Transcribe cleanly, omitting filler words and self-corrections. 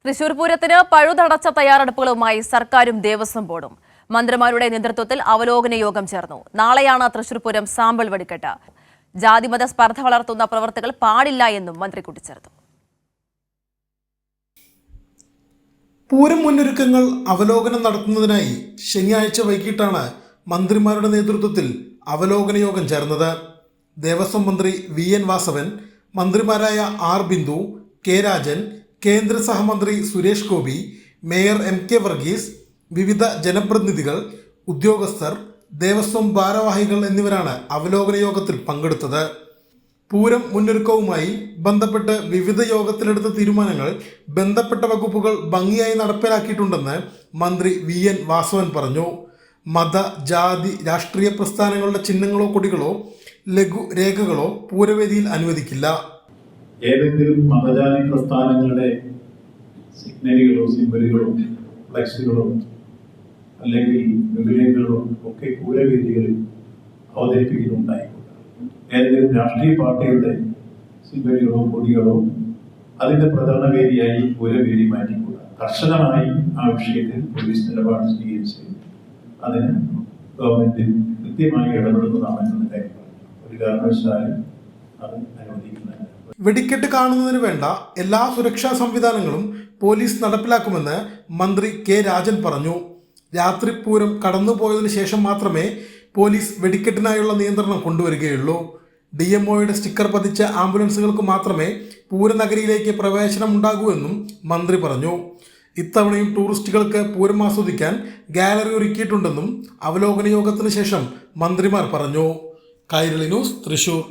തൃശൂർ പൂരത്തിന് പഴുതടച്ച തയ്യാറെടുപ്പുകളുമായി സർക്കാരും ദേവസ്വം ബോർഡും മന്ത്രിമാരുടെ നേതൃത്വത്തിൽ അവലോകന യോഗം ചേർന്നു. നാളെയാണ് തൃശൂർ പൂരം സാമ്പിൾ വെടിക്കെട്ട്. ജാതിമത സ്പർദ്ധ വളർത്തുന്ന പ്രവർത്തികൾ പാടില്ല എന്നും മന്ത്രി കൂട്ടിച്ചേർത്തു. പൂരം മുന്നൊരുക്കങ്ങൾ അവലോകനം നടത്തുന്നതിനായി ശനിയാഴ്ച വൈകിട്ടാണ് മന്ത്രിമാരുടെ നേതൃത്വത്തിൽ അവലോകന യോഗം ചേർന്നത്. ദേവസ്വം മന്ത്രി VN വാസവൻ, മന്ത്രിമാരായ R ബിന്ദു, K രാജൻ, കേന്ദ്ര സഹമന്ത്രി സുരേഷ് ഗോപി, മേയർ MK വർഗീസ്, വിവിധ ജനപ്രതിനിധികൾ, ഉദ്യോഗസ്ഥർ, ദേവസ്വം ഭാരവാഹികൾ എന്നിവരാണ് അവലോകന യോഗത്തിൽ പങ്കെടുത്തത്. പൂരം മുന്നൊരുക്കവുമായി ബന്ധപ്പെട്ട് വിവിധ യോഗത്തിലെടുത്ത തീരുമാനങ്ങൾ ബന്ധപ്പെട്ട വകുപ്പുകൾ ഭംഗിയായി നടപ്പിലാക്കിയിട്ടുണ്ടെന്ന് മന്ത്രി VN വാസവൻ പറഞ്ഞു. മത, ജാതി, രാഷ്ട്രീയ പ്രസ്ഥാനങ്ങളുടെ ചിഹ്നങ്ങളോ കൊടികളോ ലഘുരേഖകളോ പൂരവേദിയിൽ അനുവദിക്കില്ല. ഏതെങ്കിലും മതജാതി പ്രസ്ഥാനങ്ങളുടെ സിഗ്നലുകളോ സിംബലുകളോ ഫ്ലക്സുകളോ അല്ലെങ്കിൽ വിവിധങ്ങളോ ഒക്കെ പൂരവേദികളിൽ അവതരിപ്പിക്കുന്നുണ്ടായിക്കൂടാ. ഏതെങ്കിലും രാഷ്ട്രീയ പാർട്ടിയുടെ സിംബലുകളോ കൊടികളോ അതിന്റെ പ്രചരണ വേദിയായി പൂരവേദി മാറ്റിക്കൂടാ. കർശനമായി ആ വിഷയത്തിൽ പോലീസ് നിലപാട് സ്വീകരിച്ച് അതിന് ഗവൺമെന്റ് കൃത്യമായി ഇടപെടുന്നതാണെന്ന കാര്യം ഒരു കാരണവശാലും അത് അനുവദിക്കുന്നതല്ല. വെടിക്കെട്ട് കാണുന്നതിന് വേണ്ട എല്ലാ സുരക്ഷാ സംവിധാനങ്ങളും പോലീസ് നടപ്പിലാക്കുമെന്ന് മന്ത്രി K രാജൻ പറഞ്ഞു. രാത്രി പൂരം കടന്നുപോയതിനു ശേഷം മാത്രമേ പോലീസ് വെടിക്കെട്ടിനായുള്ള നിയന്ത്രണം കൊണ്ടുവരികയുള്ളൂ. DMOയുടെ സ്റ്റിക്കർ പതിച്ച ആംബുലൻസുകൾക്ക് മാത്രമേ പൂരനഗരിയിലേക്ക് പ്രവേശനം ഉണ്ടാകൂ എന്നും മന്ത്രി പറഞ്ഞു. ഇത്തവണയും ടൂറിസ്റ്റുകൾക്ക് പൂരം ആസ്വദിക്കാൻ ഗാലറി ഒരുക്കിയിട്ടുണ്ടെന്നും അവലോകന യോഗത്തിന് ശേഷം മന്ത്രിമാർ പറഞ്ഞു. കൈരളി ന്യൂസ്, തൃശൂർ.